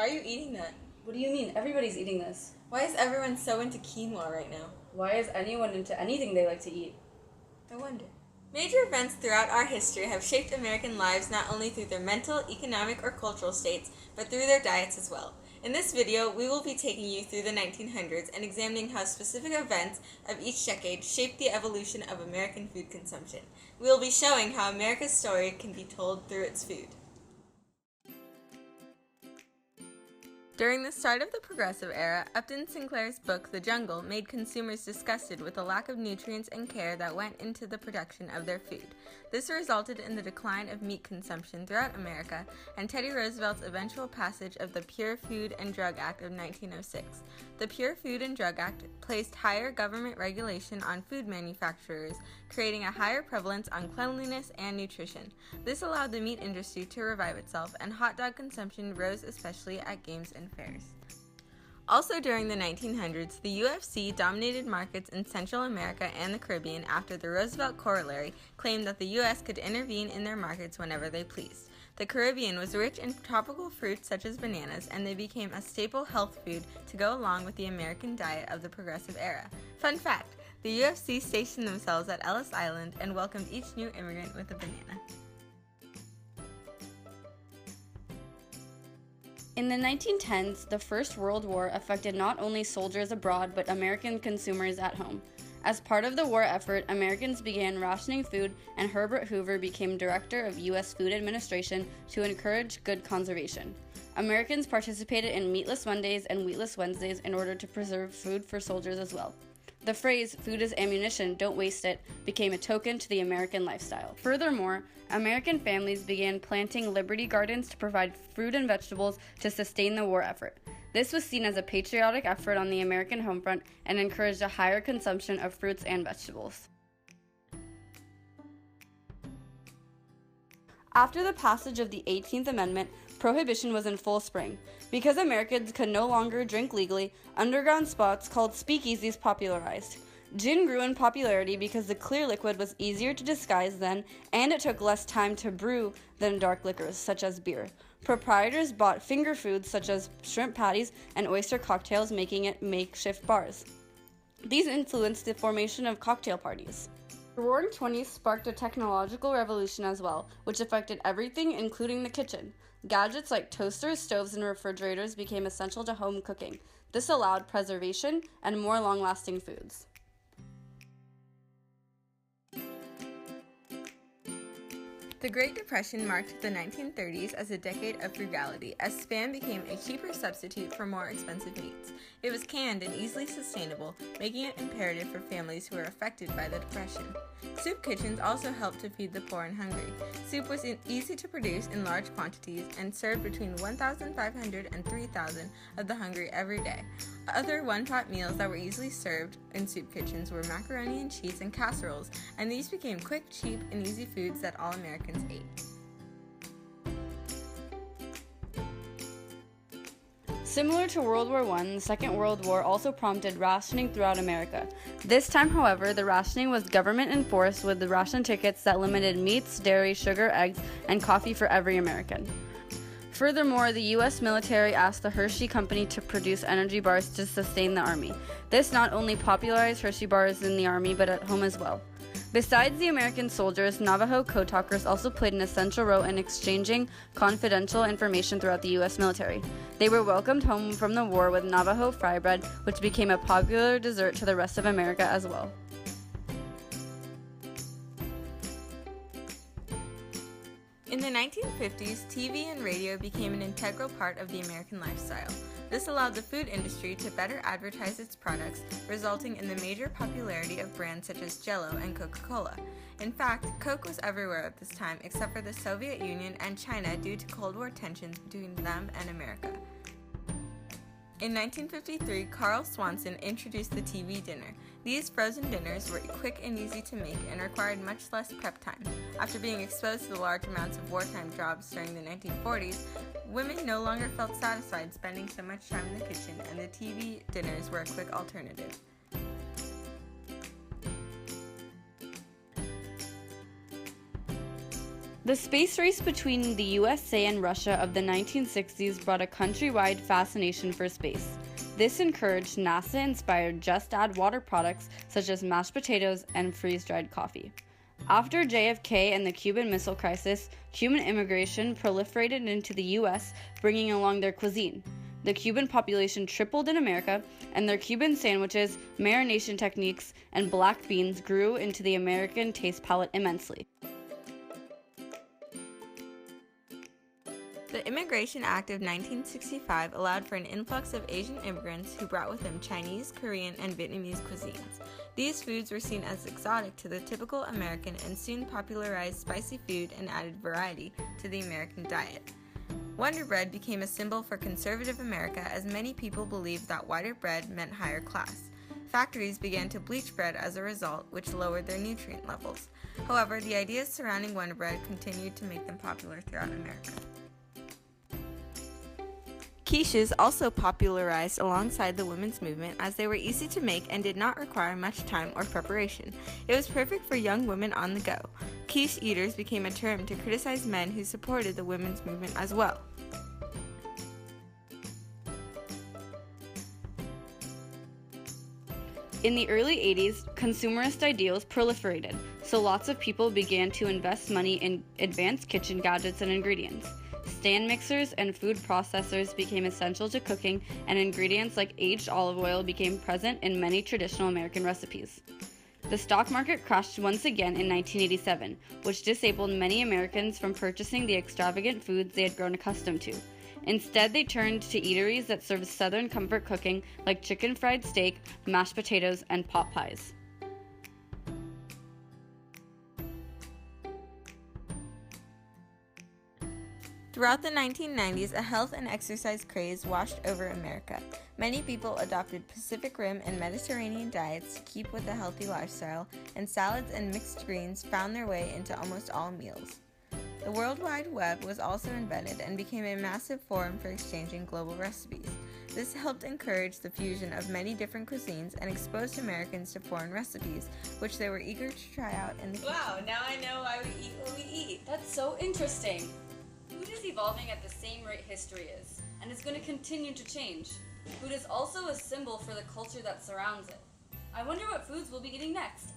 Why are you eating that? What do you mean? Everybody's eating this. Why is everyone so into quinoa right now? Why is anyone into anything they like to eat? I wonder. Major events throughout our history have shaped American lives not only through their mental, economic, or cultural states, but through their diets as well. In this video, we will be taking you through the 1900s and examining how specific events of each decade shaped the evolution of American food consumption. We will be showing how America's story can be told through its food. During the start of the Progressive Era, Upton Sinclair's book, The Jungle, made consumers disgusted with the lack of nutrients and care that went into the production of their food. This resulted in the decline of meat consumption throughout America and Teddy Roosevelt's eventual passage of the Pure Food and Drug Act of 1906. The Pure Food and Drug Act placed higher government regulation on food manufacturers, creating a higher prevalence on cleanliness and nutrition. This allowed the meat industry to revive itself, and hot dog consumption rose especially at games and fairs. Also during the 1900s, the UFC dominated markets in Central America and the Caribbean after the Roosevelt Corollary claimed that the U.S. could intervene in their markets whenever they pleased. The Caribbean was rich in tropical fruits such as bananas, and they became a staple health food to go along with the American diet of the Progressive Era. Fun fact, the UFC stationed themselves at Ellis Island and welcomed each new immigrant with a banana. In the 1910s, the First World War affected not only soldiers abroad but American consumers at home. As part of the war effort, Americans began rationing food, and Herbert Hoover became director of U.S. Food Administration to encourage good conservation. Americans participated in Meatless Mondays and Wheatless Wednesdays in order to preserve food for soldiers as well. The phrase, "food is ammunition, don't waste it," became a token to the American lifestyle. Furthermore, American families began planting Liberty Gardens to provide fruit and vegetables to sustain the war effort. This was seen as a patriotic effort on the American home front and encouraged a higher consumption of fruits and vegetables. After the passage of the 18th Amendment, Prohibition was in full swing. Because Americans could no longer drink legally, underground spots called speakeasies popularized. Gin grew in popularity because the clear liquid was easier to disguise then, and it took less time to brew than dark liquors, such as beer. Proprietors bought finger foods such as shrimp patties and oyster cocktails, making it makeshift bars. These influenced the formation of cocktail parties. The Roaring Twenties sparked a technological revolution as well, which affected everything, including the kitchen. Gadgets like toasters, stoves, and refrigerators became essential to home cooking. This allowed preservation and more long-lasting foods. The Great Depression marked the 1930s as a decade of frugality, as Spam became a cheaper substitute for more expensive meats. It was canned and easily sustainable, making it imperative for families who were affected by the Depression. Soup kitchens also helped to feed the poor and hungry. Soup was easy to produce in large quantities and served between 1,500 and 3,000 of the hungry every day. Other one-pot meals that were easily served in soup kitchens were macaroni and cheese and casseroles, and these became quick, cheap, and easy foods that all Americans ate. Similar to World War I, the Second World War also prompted rationing throughout America. This time, however, the rationing was government-enforced with the ration tickets that limited meats, dairy, sugar, eggs, and coffee for every American. Furthermore, the U.S. military asked the Hershey Company to produce energy bars to sustain the Army. This not only popularized Hershey bars in the Army, but at home as well. Besides the American soldiers, Navajo code talkers also played an essential role in exchanging confidential information throughout the U.S. military. They were welcomed home from the war with Navajo fry bread, which became a popular dessert to the rest of America as well. In the 1950s, TV and radio became an integral part of the American lifestyle. This allowed the food industry to better advertise its products, resulting in the major popularity of brands such as Jell-O and Coca-Cola. In fact, Coke was everywhere at this time except for the Soviet Union and China due to Cold War tensions between them and America. In 1953, Carl Swanson introduced the TV dinner. These frozen dinners were quick and easy to make and required much less prep time. After being exposed to the large amounts of wartime jobs during the 1940s, women no longer felt satisfied spending so much time in the kitchen, and the TV dinners were a quick alternative. The space race between the USA and Russia of the 1960s brought a countrywide fascination for space. This encouraged NASA-inspired Just Add Water products such as mashed potatoes and freeze-dried coffee. After JFK and the Cuban Missile Crisis, Cuban immigration proliferated into the U.S., bringing along their cuisine. The Cuban population tripled in America, and their Cuban sandwiches, marination techniques, and black beans grew into the American taste palette immensely. The Immigration Act of 1965 allowed for an influx of Asian immigrants who brought with them Chinese, Korean, and Vietnamese cuisines. These foods were seen as exotic to the typical American and soon popularized spicy food and added variety to the American diet. Wonder Bread became a symbol for conservative America as many people believed that whiter bread meant higher class. Factories began to bleach bread as a result, which lowered their nutrient levels. However, the ideas surrounding Wonder Bread continued to make them popular throughout America. Quiches also popularized alongside the women's movement as they were easy to make and did not require much time or preparation. It was perfect for young women on the go. Quiche eaters became a term to criticize men who supported the women's movement as well. In the early 80s, consumerist ideals proliferated, so lots of people began to invest money in advanced kitchen gadgets and ingredients. Stand mixers and food processors became essential to cooking, and ingredients like aged olive oil became present in many traditional American recipes. The stock market crashed once again in 1987, which disabled many Americans from purchasing the extravagant foods they had grown accustomed to. Instead, they turned to eateries that served Southern comfort cooking like chicken fried steak, mashed potatoes, and pot pies. Throughout the 1990s, a health and exercise craze washed over America. Many people adopted Pacific Rim and Mediterranean diets to keep with a healthy lifestyle, and salads and mixed greens found their way into almost all meals. The World Wide Web was also invented and became a massive forum for exchanging global recipes. This helped encourage the fusion of many different cuisines and exposed Americans to foreign recipes, which they were eager to try out in the kitchen. Wow, now I know why we eat what we eat. That's so interesting. Food is evolving at the same rate history is, and it's going to continue to change. Food is also a symbol for the culture that surrounds it. I wonder what foods we'll be eating next.